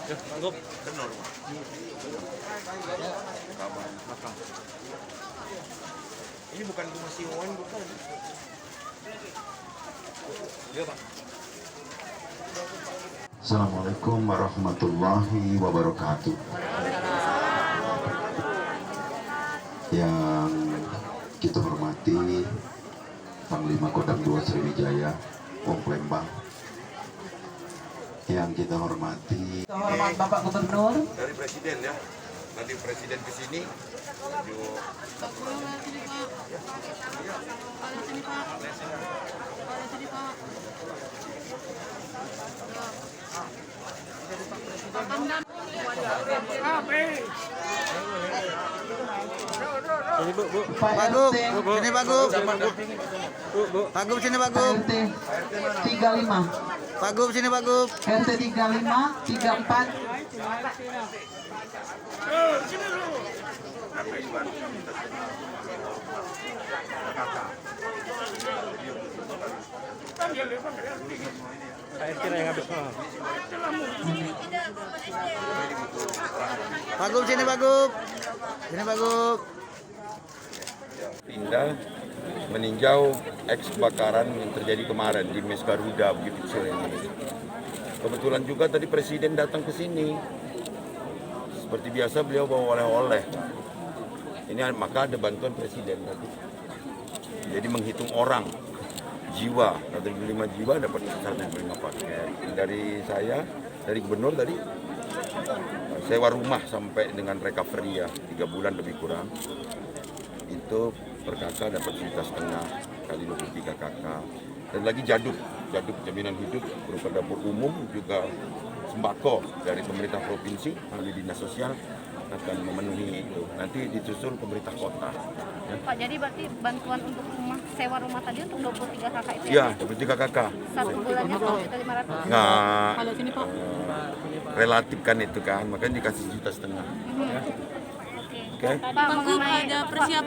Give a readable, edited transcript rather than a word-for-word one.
Ya, Gup. Kenal. Ini bukan rumah si Wawan, bukan? Iya, Pak. Assalamualaikum warahmatullahi wabarakatuh. Yang kita hormati Panglima Kodam 2 Sriwijaya, Wong Plembang. Yang kita hormati Bapak Gubernur. Dari Presiden ya. Nanti Presiden ke sini. Ini, Bu. Pak Gub, Sini, Pak Gub. Bu. Pak Gub sini Pak Gub. RT 35. Pak Gub sini, Pak Gub. RT 35, 34. Air kira yang habis. Pak Gub sini Pak Gub. Sini Pak Gub. Pindah meninjau eks kebakaran yang terjadi kemarin di Mes Garuda Bukit Kecil ini. Kebetulan juga tadi Presiden datang ke sini. Seperti biasa beliau bawa oleh-oleh. Ini maka ada bantuan Presiden tadi. Jadi menghitung orang, jiwa, ada 5 jiwa dapat 105 paket. Dari saya, dari Gubernur tadi sewa rumah sampai dengan recovery ya 3 bulan lebih kurang. Itu per kakak dapat 1,5 kali 23 kakak. Dan lagi jaduk jaminan hidup berupa dapur umum juga sembako dari pemerintah provinsi melalui dinas sosial akan memenuhi itu. Nanti disusul pemerintah kota. Ya. Pak, jadi berarti bantuan untuk sewa rumah tadi untuk 23 kakak itu Ya, 23 kakak. Satu bulannya 1.500.000. Nggak Kalau sini Pak. relatif kan itu kan, makanya dikasih 1,5 juta. Ya. Oke. Pak, mengenai ada persiapan.